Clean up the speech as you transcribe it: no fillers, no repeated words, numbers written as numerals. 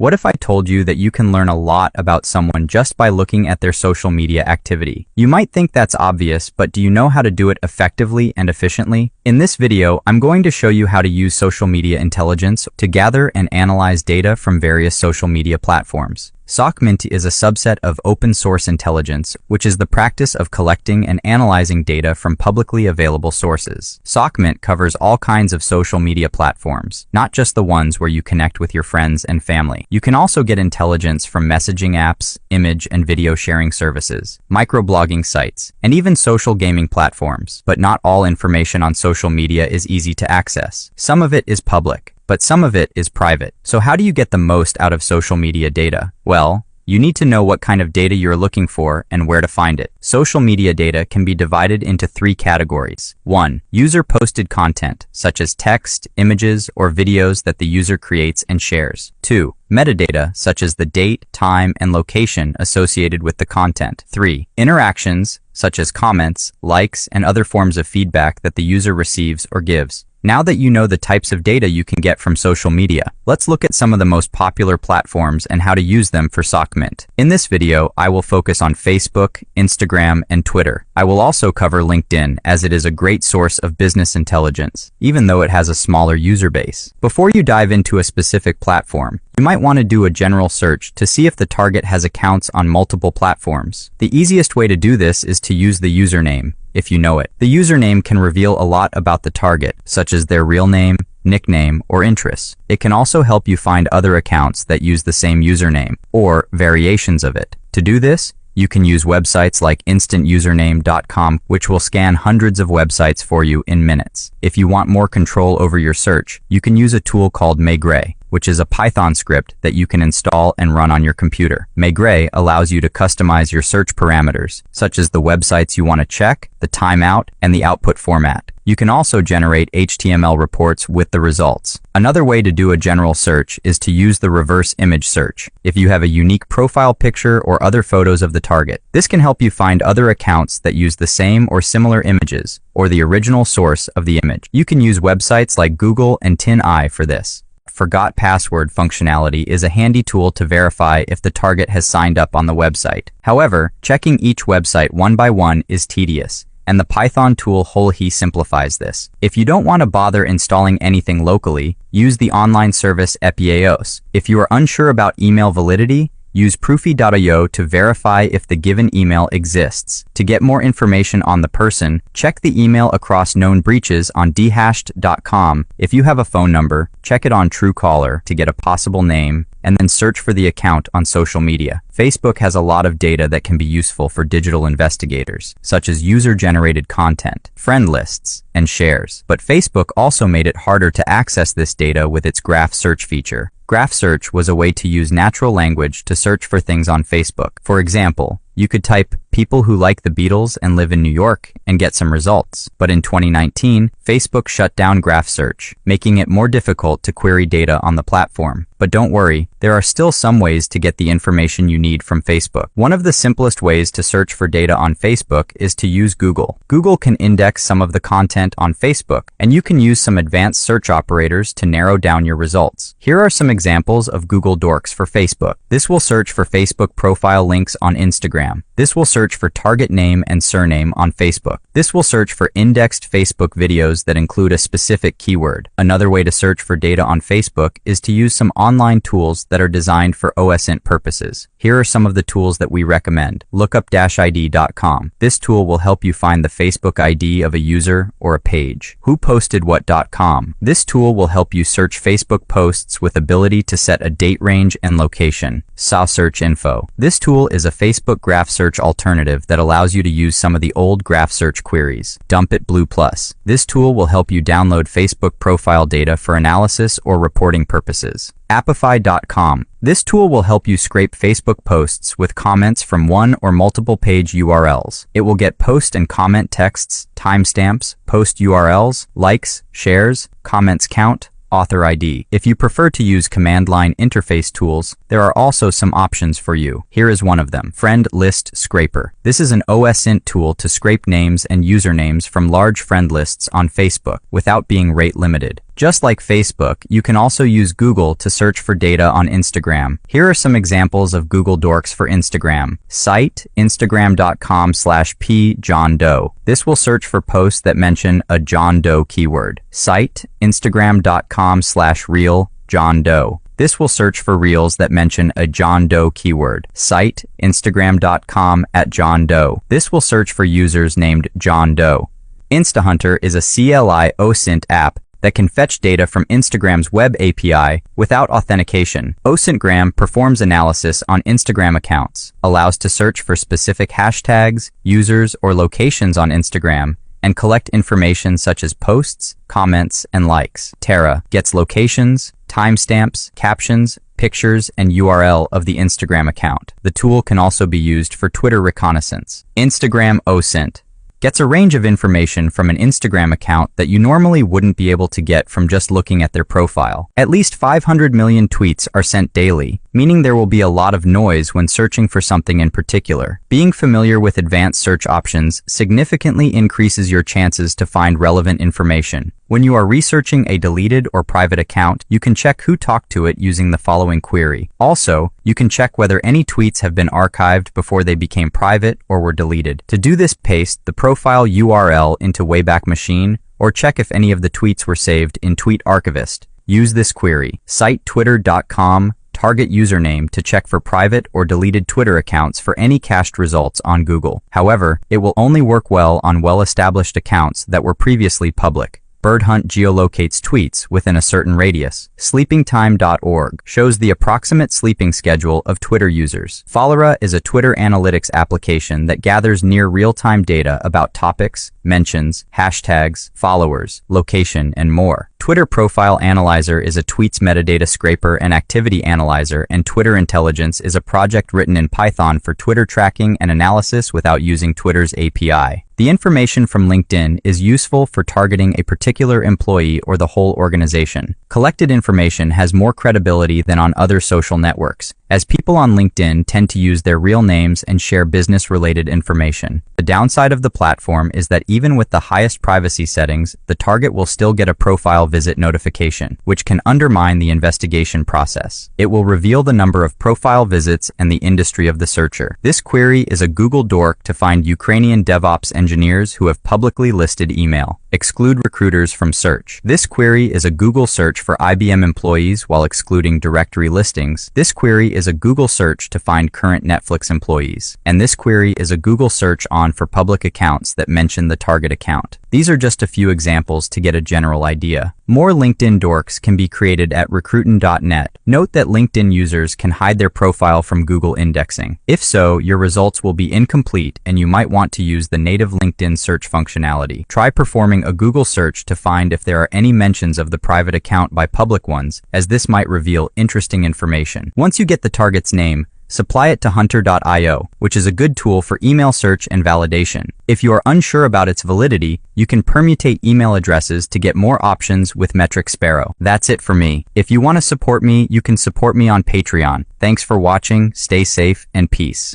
What if I told you that you can learn a lot about someone just by looking at their social media activity? You might think that's obvious, but do you know how to do it effectively and efficiently? In this video, I'm going to show you how to use social media intelligence to gather and analyze data from various social media platforms. OSINT is a subset of open source intelligence, which is the practice of collecting and analyzing data from publicly available sources. OSINT covers all kinds of social media platforms, not just the ones where you connect with your friends and family. You can also get intelligence from messaging apps, image and video sharing services, microblogging sites, and even social gaming platforms. But not all information on social media is easy to access. Some of it is public, but some of it is private. So how do you get the most out of social media data? Well, you need to know what kind of data you're looking for and where to find it. Social media data can be divided into 3 categories. 1. User-posted content, such as text, images, or videos that the user creates and shares. 2. Metadata, such as the date, time, and location associated with the content. 3. Interactions, such as comments, likes, and other forms of feedback that the user receives or gives. Now that you know the types of data you can get from social media, let's look at some of the most popular platforms and how to use them for OSINT. In this video, I will focus on Facebook, Instagram, and Twitter. I will also cover LinkedIn, as it is a great source of business intelligence, even though it has a smaller user base. Before you dive into a specific platform, you might want to do a general search to see if the target has accounts on multiple platforms. The easiest way to do this is to use the username, if you know it. The username can reveal a lot about the target, such as their real name, nickname, or interests. It can also help you find other accounts that use the same username, or variations of it. To do this, you can use websites like instantusername.com, which will scan hundreds of websites for you in minutes. If you want more control over your search, you can use a tool called Maigret, which is a Python script that you can install and run on your computer. Maigret allows you to customize your search parameters, such as the websites you want to check, the timeout, and the output format. You can also generate HTML reports with the results. Another way to do a general search is to use the reverse image search. If you have a unique profile picture or other photos of the target, this can help you find other accounts that use the same or similar images, or the original source of the image. You can use websites like Google and TinEye for this. Forgot password functionality is a handy tool to verify if the target has signed up on the website. However, checking each website one by one is tedious, and the Python tool Whole-He simplifies this. If you don't want to bother installing anything locally, use the online service Epiaos. If you are unsure about email validity, use Proofy.io to verify if the given email exists. To get more information on the person, check the email across known breaches on dhashed.com. If you have a phone number, check it on Truecaller to get a possible name, and then search for the account on social media. Facebook has a lot of data that can be useful for digital investigators, such as user-generated content, friend lists, and shares. But Facebook also made it harder to access this data with its graph search feature. Graph search was a way to use natural language to search for things on Facebook. For example, you could type people who like the Beatles and live in New York and get some results. But in 2019, Facebook shut down graph search, making it more difficult to query data on the platform. But don't worry, there are still some ways to get the information you need from Facebook. One of the simplest ways to search for data on Facebook is to use Google. Google can index some of the content on Facebook, and you can use some advanced search operators to narrow down your results. Here are some examples of Google Dorks for Facebook. This will search for Facebook profile links on Instagram. This will search for target name and surname on Facebook. This will search for indexed Facebook videos that include a specific keyword. Another way to search for data on Facebook is to use some online tools that are designed for OSINT purposes. Here are some of the tools that we recommend. Lookup-id.com. This tool will help you find the Facebook ID of a user or a page. WhoPostedWhat.com. This tool will help you search Facebook posts with ability to set a date range and location. SAW Search Info. This tool is a Facebook graph search alternative that allows you to use some of the old graph search queries. Dumpit Blue Plus. This tool will help you download Facebook profile data for analysis or reporting purposes. Appify.com. This tool will help you scrape Facebook posts with comments from one or multiple page URLs. It will get post and comment texts, timestamps, post URLs, likes, shares, comments count, author ID. If you prefer to use command line interface tools, there are also some options for you. Here is one of them. Friend List Scraper. This is an OSINT tool to scrape names and usernames from large friend lists on Facebook without being rate limited. Just like Facebook, you can also use Google to search for data on Instagram. Here are some examples of Google Dorks for Instagram. Site, instagram.com/p.John-Doe. This will search for posts that mention a John Doe keyword. Site, instagram.com/reel, John Doe. This will search for reels that mention a John Doe keyword. Site, instagram.com/John Doe. This will search for users named John Doe. InstaHunter is a CLI OSINT app that can fetch data from Instagram's web API without authentication. OSINTgram performs analysis on Instagram accounts, allows to search for specific hashtags, users, or locations on Instagram, and collect information such as posts, comments, and likes. Terra gets locations, timestamps, captions, pictures, and URL of the Instagram account. The tool can also be used for Twitter reconnaissance. Instagram OSINT gets a range of information from an Instagram account that you normally wouldn't be able to get from just looking at their profile. At least 500 million tweets are sent daily, meaning there will be a lot of noise when searching for something in particular. Being familiar with advanced search options significantly increases your chances to find relevant information. When you are researching a deleted or private account, you can check who talked to it using the following query. Also, you can check whether any tweets have been archived before they became private or were deleted. To do this, paste the profile URL into Wayback Machine or check if any of the tweets were saved in Tweet Archivist. Use this query. Cite twitter.com target username to check for private or deleted Twitter accounts for any cached results on Google. However, it will only work well on well-established accounts that were previously public. Birdhunt geolocates tweets within a certain radius. Sleepingtime.org shows the approximate sleeping schedule of Twitter users. Followera is a Twitter analytics application that gathers near real-time data about topics, mentions, hashtags, followers, location, and more. Twitter Profile Analyzer is a tweets metadata scraper and activity analyzer, and Twitter Intelligence is a project written in Python for Twitter tracking and analysis without using Twitter's API. The information from LinkedIn is useful for targeting a particular employee or the whole organization. Collected information has more credibility than on other social networks, as people on LinkedIn tend to use their real names and share business-related information. The downside of the platform is that even with the highest privacy settings, the target will still get a profile visit notification, which can undermine the investigation process. It will reveal the number of profile visits and the industry of the searcher. This query is a Google Dork to find Ukrainian DevOps engineers who have publicly listed email. Exclude recruiters from search. This query is a Google search for IBM employees while excluding directory listings. This query is a Google search to find current Netflix employees. And this query is a Google search on for public accounts that mention the target account. These are just a few examples to get a general idea. More LinkedIn dorks can be created at recruitin.net. Note that LinkedIn users can hide their profile from Google indexing. If so, your results will be incomplete and you might want to use the native LinkedIn search functionality. Try performing a Google search to find if there are any mentions of the private account by public ones, as this might reveal interesting information. Once you get the target's name, supply it to hunter.io, which is a good tool for email search and validation. If you are unsure about its validity, you can permutate email addresses to get more options with Metric Sparrow. That's it for me. If you want to support me, you can support me on Patreon. Thanks for watching, stay safe, and peace.